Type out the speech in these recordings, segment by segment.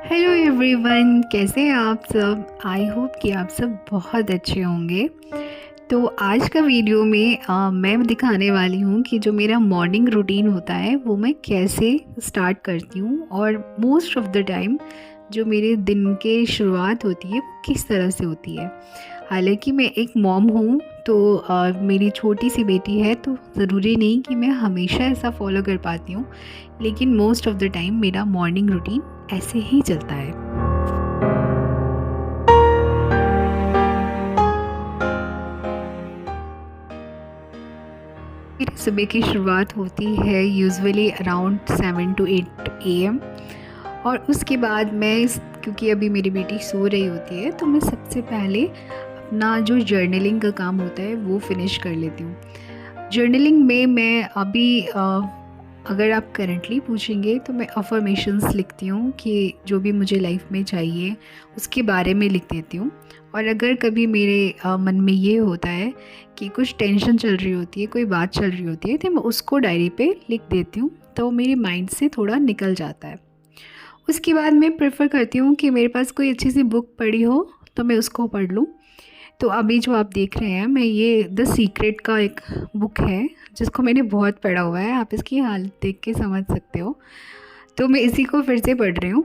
Hello everyone, कैसे हैं आप सब। आई होप कि आप सब बहुत अच्छे होंगे। तो आज का वीडियो में मैं दिखाने वाली हूँ कि जो मेरा मॉर्निंग रूटीन होता है वो मैं कैसे स्टार्ट करती हूँ, और मोस्ट ऑफ़ द टाइम जो मेरे दिन के शुरुआत होती है वो किस तरह से होती है। हालांकि मैं एक मॉम हूँ, तो मेरी छोटी सी बेटी है, तो ज़रूरी नहीं कि मैं हमेशा ऐसा फॉलो कर पाती हूँ, लेकिन मोस्ट ऑफ़ द टाइम मेरा मॉर्निंग रूटीन ऐसे ही चलता है। मेरी सुबह की शुरुआत होती है यूजुअली अराउंड 7 to 8 AM, और उसके बाद क्योंकि अभी मेरी बेटी सो रही होती है, तो मैं सबसे पहले अपना जो जर्नलिंग का काम होता है वो फिनिश कर लेती हूँ। जर्नलिंग में मैं अभी अगर आप करंटली पूछेंगे तो मैं अफर्मेशंस लिखती हूँ कि जो भी मुझे लाइफ में चाहिए उसके बारे में लिख देती हूँ। और अगर कभी मेरे मन में ये होता है कि कुछ टेंशन चल रही होती है, कोई बात चल रही होती है, तो मैं उसको डायरी पे लिख देती हूँ, तो मेरे माइंड से थोड़ा निकल जाता है। उसके बाद मैं प्रेफर करती हूँ कि मेरे पास कोई अच्छी सी बुक पड़ी हो तो मैं उसको पढ़ लूँ। तो अभी जो आप देख रहे हैं, मैं ये द सीक्रेट का एक बुक है जिसको मैंने बहुत पढ़ा हुआ है, आप इसकी हालत देख के समझ सकते हो। तो मैं इसी को फिर से पढ़ रही हूँ।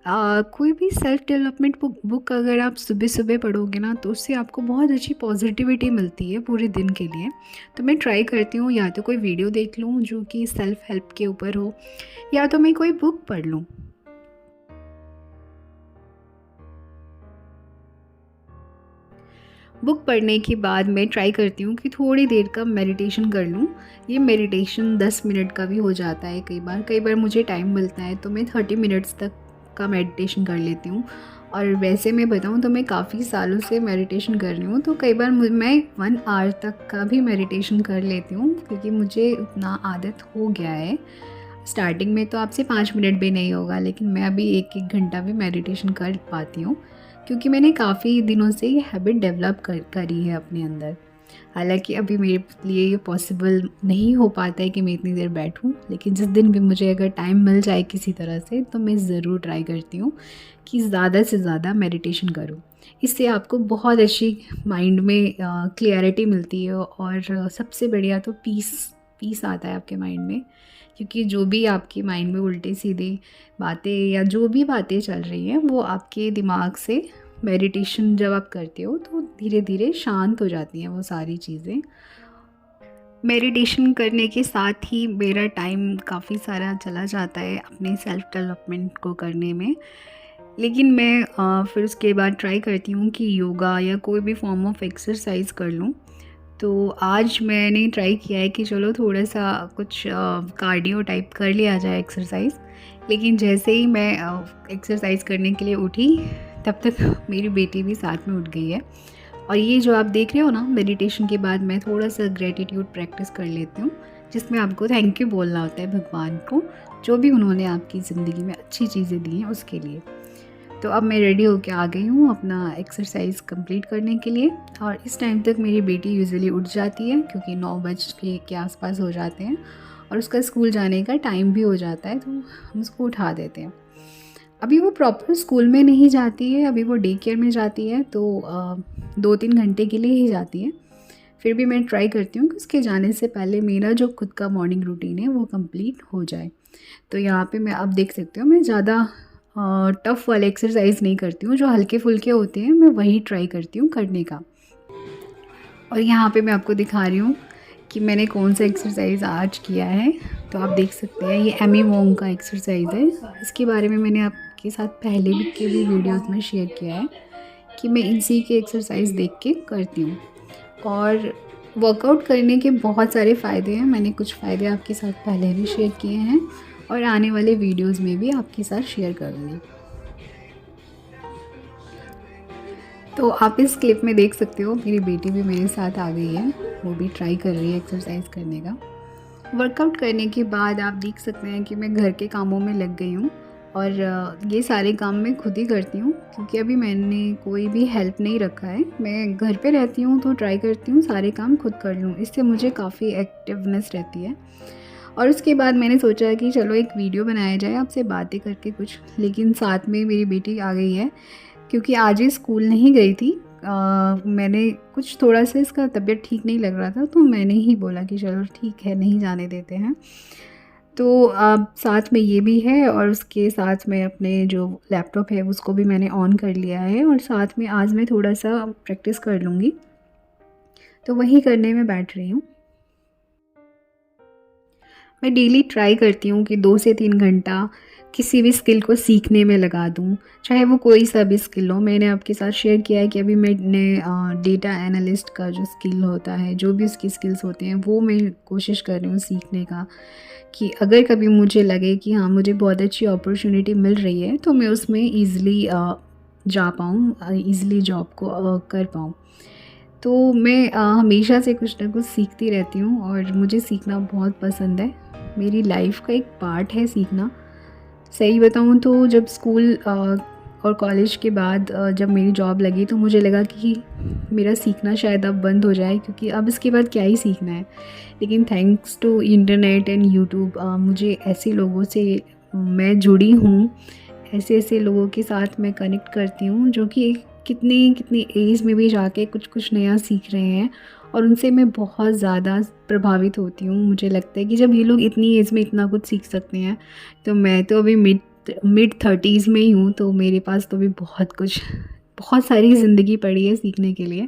कोई भी सेल्फ डेवलपमेंट बुक अगर आप सुबह सुबह पढ़ोगे ना, तो उससे आपको बहुत अच्छी पॉजिटिविटी मिलती है पूरे दिन के लिए। तो मैं ट्राई करती हूँ या तो कोई वीडियो देख लूँ जो कि सेल्फ हेल्प के ऊपर हो, या तो मैं कोई बुक पढ़ लूँ। बुक पढ़ने के बाद मैं ट्राई करती हूँ कि थोड़ी देर का मेडिटेशन कर लूँ। ये मेडिटेशन 10 मिनट का भी हो जाता है, कई बार मुझे टाइम मिलता है तो मैं 30 मिनट्स तक का मेडिटेशन कर लेती हूँ। और वैसे मैं बताऊँ तो मैं काफ़ी सालों से मेडिटेशन कर रही हूँ, तो कई बार मैं 1 आवर तक का भी मेडिटेशन कर लेती हूँ, क्योंकि मुझे उतना आदत हो गया है। स्टार्टिंग में तो आपसे 5 मिनट भी नहीं होगा, लेकिन मैं अभी 1-1 घंटा भी मेडिटेशन कर पाती हूँ, क्योंकि मैंने काफ़ी दिनों से ये हैबिट डेवलप करी है अपने अंदर। हालांकि अभी मेरे लिए ये पॉसिबल नहीं हो पाता है कि मैं इतनी देर बैठूं, लेकिन जिस दिन भी मुझे अगर टाइम मिल जाए किसी तरह से, तो मैं ज़रूर ट्राई करती हूँ कि ज़्यादा से ज़्यादा मेडिटेशन करूँ। इससे आपको बहुत अच्छी माइंड में क्लियरिटी मिलती है, और सबसे बढ़िया तो पीस पीस आता है आपके माइंड में, क्योंकि जो भी आपके माइंड में उल्टे सीधे बातें या जो भी बातें चल रही हैं वो आपके दिमाग से मेडिटेशन जब आप करते हो तो धीरे धीरे शांत हो जाती हैं वो सारी चीज़ें। मेडिटेशन करने के साथ ही मेरा टाइम काफ़ी सारा चला जाता है अपने सेल्फ डेवलपमेंट को करने में, लेकिन मैं फिर उसके बाद ट्राई करती हूँ कि योगा या कोई भी फॉर्म ऑफ एक्सरसाइज कर लूँ। तो आज मैंने ट्राई किया है कि चलो थोड़ा सा कुछ कार्डियो टाइप कर लिया जाए एक्सरसाइज, लेकिन जैसे ही मैं एक्सरसाइज करने के लिए उठी, तब तक मेरी बेटी भी साथ में उठ गई है। और ये जो आप देख रहे हो ना, मेडिटेशन के बाद मैं थोड़ा सा ग्रेटिट्यूड प्रैक्टिस कर लेती हूँ, जिसमें आपको थैंक यू बोलना होता है भगवान को, जो भी उन्होंने आपकी ज़िंदगी में अच्छी चीज़ें दी हैं उसके लिए। तो अब मैं रेडी होकर आ गई हूँ अपना एक्सरसाइज कंप्लीट करने के लिए, और इस टाइम तक मेरी बेटी यूजुअली उठ जाती है, क्योंकि 9 बज के आसपास हो जाते हैं और उसका स्कूल जाने का टाइम भी हो जाता है, तो हम उसको उठा देते हैं। अभी वो प्रॉपर स्कूल में नहीं जाती है, अभी वो डे केयर में जाती है, तो 2-3 घंटे के लिए ही जाती है। फिर भी मैं ट्राई करती हूँ कि उसके जाने से पहले मेरा जो खुद का मॉर्निंग रूटीन है वो कंप्लीट हो जाए। तो यहाँ पे मैं आप देख सकते हो, मैं ज़्यादा टफ़ वाले एक्सरसाइज नहीं करती हूँ, जो हल्के फुल्के होते हैं मैं वही ट्राई करती हूँ करने का। और यहाँ पे मैं आपको दिखा रही हूँ कि मैंने कौन सा एक्सरसाइज आज किया है। तो आप देख सकते हैं, ये एमी वोंग का एक्सरसाइज है। इसके बारे में मैंने आपके साथ पहले के भी वीडियोस में शेयर किया है कि मैं इसी के एक्सरसाइज देख के करती हूँ। और वर्कआउट करने के बहुत सारे फ़ायदे हैं, मैंने कुछ फ़ायदे आपके साथ पहले भी शेयर किए हैं, और आने वाले वीडियोस में भी आपके साथ शेयर करूँगी। तो आप इस क्लिप में देख सकते हो, मेरी बेटी भी मेरे साथ आ गई है, वो भी ट्राई कर रही है एक्सरसाइज करने का। वर्कआउट करने के बाद आप देख सकते हैं कि मैं घर के कामों में लग गई हूँ, और ये सारे काम मैं खुद ही करती हूँ, क्योंकि अभी मैंने कोई भी हेल्प नहीं रखा है। मैं घर पे रहती हूँ तो ट्राई करती हूँ सारे काम खुद कर लूँ, इससे मुझे काफ़ी एक्टिवनेस रहती है। और उसके बाद मैंने सोचा कि चलो एक वीडियो बनाया जाए आपसे बातें करके कुछ, लेकिन साथ में मेरी बेटी आ गई है क्योंकि आज ये स्कूल नहीं गई थी। मैंने कुछ थोड़ा सा इसका तबीयत ठीक नहीं लग रहा था, तो मैंने ही बोला कि चलो ठीक है, नहीं जाने देते हैं। तो अब साथ में ये भी है और उसके साथ में अपने जो लैपटॉप है उसको भी मैंने ऑन कर लिया है और साथ में आज मैं थोड़ा सा प्रैक्टिस कर लूँगी, तो वही करने में बैठ रही हूँ। मैं डेली ट्राई करती हूँ कि 2 से 3 घंटा किसी भी स्किल को सीखने में लगा दूँ, चाहे वो कोई सा भी स्किल हो। मैंने आपके साथ शेयर किया है कि अभी मैंने डेटा एनालिस्ट का जो स्किल होता है, जो भी उसकी स्किल्स होते हैं, वो मैं कोशिश कर रही हूँ सीखने का, कि अगर कभी मुझे लगे कि हाँ, मुझे बहुत अच्छी अपॉर्चुनिटी मिल रही है, तो मैं उसमें ईज़िली जा पाऊँ, ईज़िली जॉब को कर पाऊँ। तो मैं हमेशा से कुछ ना कुछ सीखती रहती हूँ और मुझे सीखना बहुत पसंद है। मेरी लाइफ का एक पार्ट है सीखना। सही बताऊँ तो जब स्कूल और कॉलेज के बाद जब मेरी जॉब लगी, तो मुझे लगा कि मेरा सीखना शायद अब बंद हो जाए, क्योंकि अब इसके बाद क्या ही सीखना है। लेकिन thanks to internet and YouTube मुझे ऐसे लोगों से मैं जुड़ी हूँ, ऐसे लोगों के साथ मैं कनेक्ट करती हूँ जो कि कितनी कितनी एज में भी जाके कुछ कुछ नया सीख रहे हैं, और उनसे मैं बहुत ज़्यादा प्रभावित होती हूँ। मुझे लगता है कि जब ये लोग इतनी एज में इतना कुछ सीख सकते हैं, तो मैं तो अभी मिड 30s में ही हूँ, तो मेरे पास तो अभी बहुत सारी ज़िंदगी पड़ी है सीखने के लिए।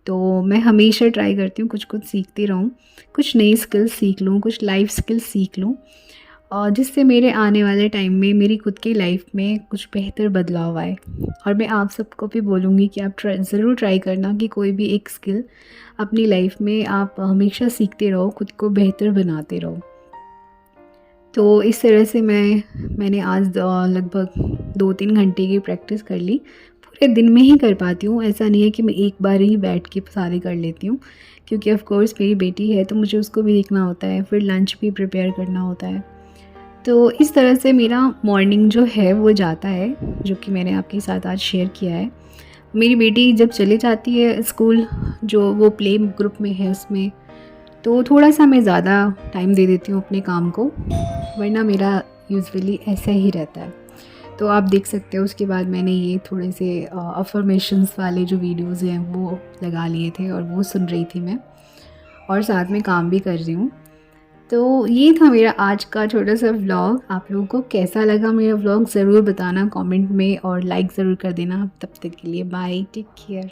तो मैं हमेशा ट्राई करती हूँ कुछ कुछ सीखती रहूँ, कुछ नई स्किल्स सीख लूँ, कुछ लाइफ स्किल्स सीख लूँ, और जिससे मेरे आने वाले टाइम में मेरी खुद की लाइफ में कुछ बेहतर बदलाव आए। और मैं आप सबको भी बोलूँगी कि आप ज़रूर ट्राई करना कि कोई भी एक स्किल अपनी लाइफ में आप हमेशा सीखते रहो, खुद को बेहतर बनाते रहो। तो इस तरह से मैंने आज लगभग 2-3 घंटे की प्रैक्टिस कर ली। पूरे दिन में ही कर पाती हूँ, ऐसा नहीं है कि मैं एक बार ही बैठ के सारे कर लेती हूँ, क्योंकि ऑफ़ कोर्स मेरी बेटी है तो मुझे उसको भी देखना होता है, फिर लंच भी प्रिपेयर करना होता है। तो इस तरह से मेरा मॉर्निंग जो है वो जाता है, जो कि मैंने आपके साथ आज शेयर किया है। मेरी बेटी जब चली जाती है स्कूल, जो वो प्ले ग्रुप में है उसमें, तो थोड़ा-सा मैं ज़्यादा टाइम दे देती हूँ अपने काम को, वरना मेरा यूजुअली ऐसा ही रहता है। तो आप देख सकते हो उसके बाद मैंने ये थोड़े से अफ़र्मेशंस वाले जो वीडियोज़ हैं वो लगा लिए थे और वो सुन रही थी मैं, और साथ में काम भी कर रही हूँ। तो ये था मेरा आज का छोटा-सा व्लॉग। आप लोगों को कैसा लगा मेरा व्लॉग ज़रूर बताना कमेंट में, और लाइक ज़रूर कर देना। तब तक के लिए बाय, टेक केयर।